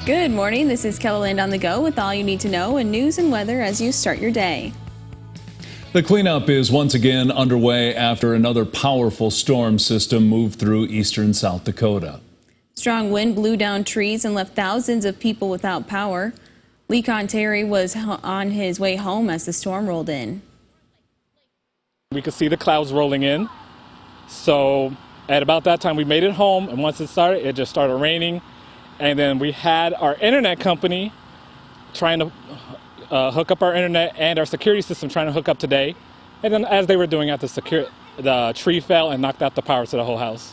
Good morning. This is KELOLAND on the go with all you need to know in news and weather as you start your day. The cleanup is once again underway after another powerful storm system moved through eastern South Dakota. Strong wind blew down trees and left thousands of people without power. Lee Terry was on his way home as the storm rolled in. We could see the clouds rolling in. So at about that time we made it home, and once it started, it just started raining. And then we had our internet company trying to hook up our internet, and our security system trying to hook up today. And then as they were doing that, the tree fell and knocked out the power to the whole house.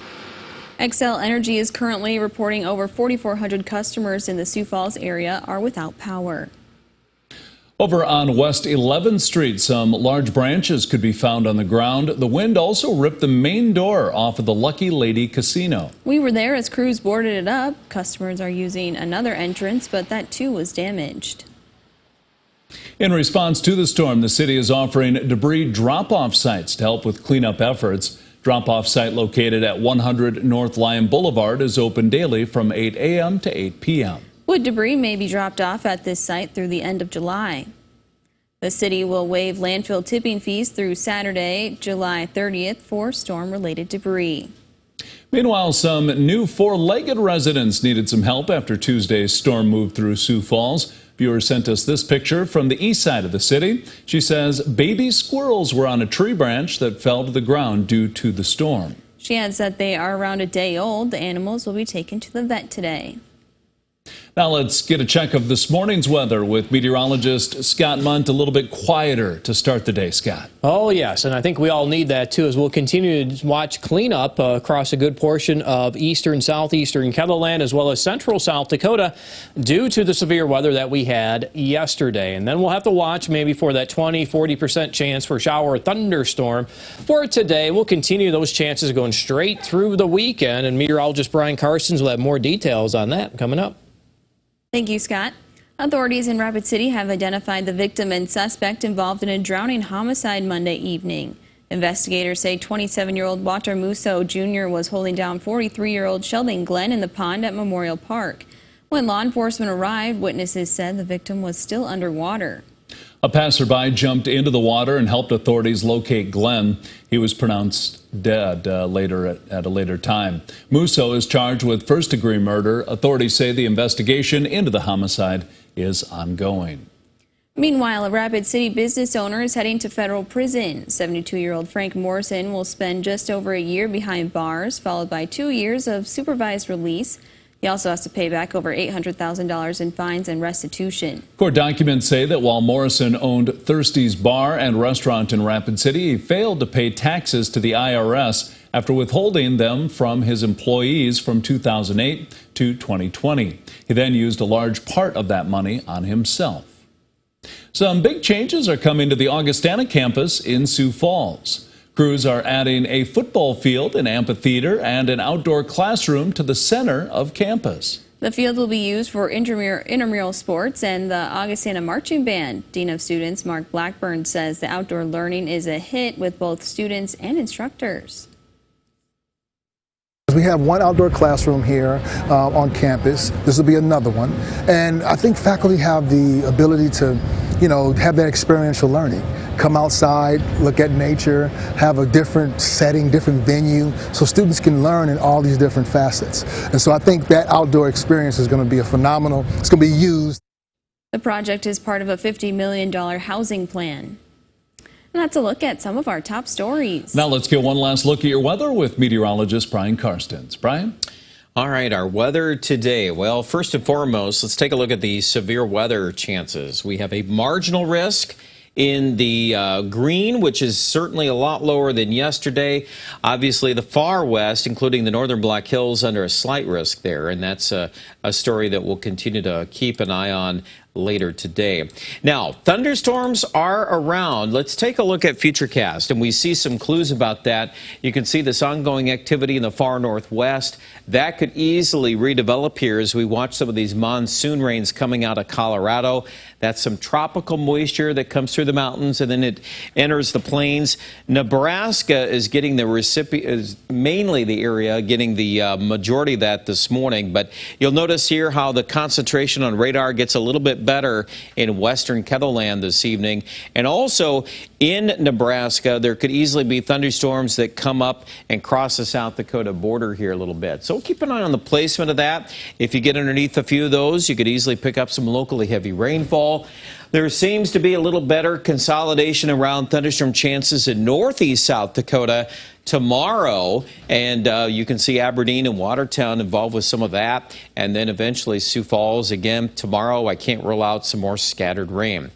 Xcel Energy is currently reporting over 4,400 customers in the Sioux Falls area are without power. Over on West 11th Street, some large branches could be found on the ground. The wind also ripped the main door off of the Lucky Lady Casino. We were there as crews boarded it up. Customers are using another entrance, but that too was damaged. In response to the storm, the city is offering debris drop-off sites to help with cleanup efforts. Drop-off site located at 100 North Lyon Boulevard is open daily from 8 a.m. to 8 p.m. Wood debris may be dropped off at this site through the end of July. The city will waive landfill tipping fees through Saturday, July 30th for storm-related debris. Meanwhile, some new four-legged residents needed some help after Tuesday's storm moved through Sioux Falls. Viewer sent us this picture from the east side of the city. She says baby squirrels were on a tree branch that fell to the ground due to the storm. She adds that they are around a day old. The animals will be taken to the vet today. Now let's get a check of this morning's weather with meteorologist Scott Munt. A little bit quieter to start the day, Scott. Oh, yes, and I think we all need that, too, as we'll continue to watch cleanup across a good portion of eastern, southeastern KELOLAND, as well as central South Dakota, due to the severe weather that we had yesterday. And then we'll have to watch maybe for that 20-40% chance for shower or thunderstorm. For today, we'll continue those chances going straight through the weekend, and meteorologist Brian Carstens will have more details on that coming up. Thank you, Scott. Authorities in Rapid City have identified the victim and suspect involved in a drowning homicide Monday evening. Investigators say 27-year-old Walter Musso Jr. was holding down 43-year-old Sheldon Glenn in the pond at Memorial Park. When law enforcement arrived, witnesses said the victim was still underwater. A passerby jumped into the water and helped authorities locate Glenn. He was pronounced dead at a later time. Musso is charged with first-degree murder. Authorities say the investigation into the homicide is ongoing. Meanwhile, a Rapid City business owner is heading to federal prison. 72-year-old Frank Morrison will spend just over a year behind bars, followed by 2 years of supervised release. He also has to pay back over $800,000 in fines and restitution. Court documents say that while Morrison owned Thirsty's Bar and Restaurant in Rapid City, he failed to pay taxes to the IRS after withholding them from his employees from 2008 to 2020. He then used a large part of that money on himself. Some big changes are coming to the Augustana campus in Sioux Falls. Crews are adding a football field, an amphitheater, and an outdoor classroom to the center of campus. The field will be used for intramural sports and the Augustana Marching Band. Dean of Students Mark Blackburn says the outdoor learning is a hit with both students and instructors. We have one outdoor classroom here on campus. This will be another one. And I think faculty have the ability to, have that experiential learning. Come outside, look at nature, have a different setting, different venue, so students can learn in all these different facets. And so I think that outdoor experience is going to be it's going to be used. The project is part of a $50 million housing plan. And that's a look at some of our top stories. Now let's get one last look at your weather with meteorologist Brian Carstens. Brian? All right, our weather today. Well, first and foremost, let's take a look at the severe weather chances. We have a marginal risk in the green, which is certainly a lot lower than yesterday. Obviously, the far west, including the northern Black Hills, under a slight risk there, and that's a story that we'll continue to keep an eye on later today. Now, thunderstorms are around. Let's take a look at Futurecast, and we see some clues about that. You can see this ongoing activity in the far northwest. That could easily redevelop here as we watch some of these monsoon rains coming out of Colorado. That's some tropical moisture that comes through the mountains and then it enters the plains. Nebraska is getting the is mainly the area getting the majority of that this morning. But you'll notice here how the concentration on radar gets a little bit better in western KELOLAND this evening. And also in Nebraska, there could easily be thunderstorms that come up and cross the South Dakota border here a little bit. So keep an eye on the placement of that. If you get underneath a few of those, you could easily pick up some locally heavy rainfall. There seems to be a little better consolidation around thunderstorm chances in northeast South Dakota tomorrow, and you can see Aberdeen and Watertown involved with some of that, and then eventually Sioux Falls again tomorrow. I can't rule out some more scattered rain.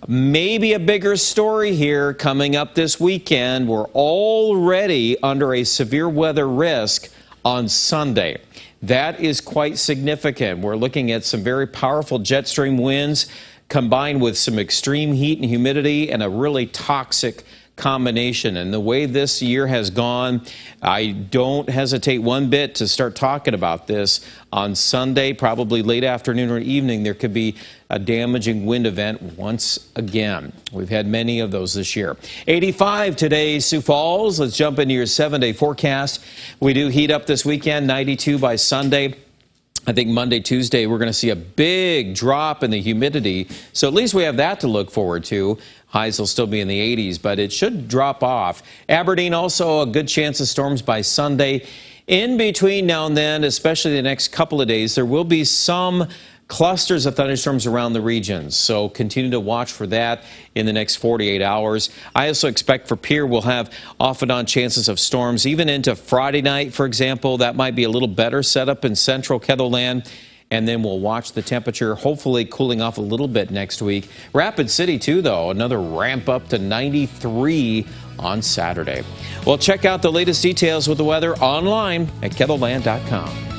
Maybe a bigger story here coming up this weekend. We're already under a severe weather risk on Sunday. That is quite significant. We're looking at some very powerful jet stream winds combined with some extreme heat and humidity and a really toxic combination. And the way this year has gone, I don't hesitate one bit to start talking about this. On Sunday, probably late afternoon or evening, there could be a damaging wind event once again. We've had many of those this year. 85 today, Sioux Falls. Let's jump into your 7-day forecast. We do heat up this weekend, 92 by Sunday. I think Monday, Tuesday, we're going to see a big drop in the humidity. So at least we have that to look forward to. Highs will still be in the 80s, but it should drop off. Aberdeen also a good chance of storms by Sunday. In between now and then, especially the next couple of days, there will be some clusters of thunderstorms around the region. So continue to watch for that in the next 48 hours. I also expect for Pierre we'll have off and on chances of storms even into Friday night, for example. That might be a little better setup in central KELOLAND. And then we'll watch the temperature hopefully cooling off a little bit next week. Rapid City, too, though, another ramp up to 93 on Saturday. Well, check out the latest details with the weather online at KELOLAND.com.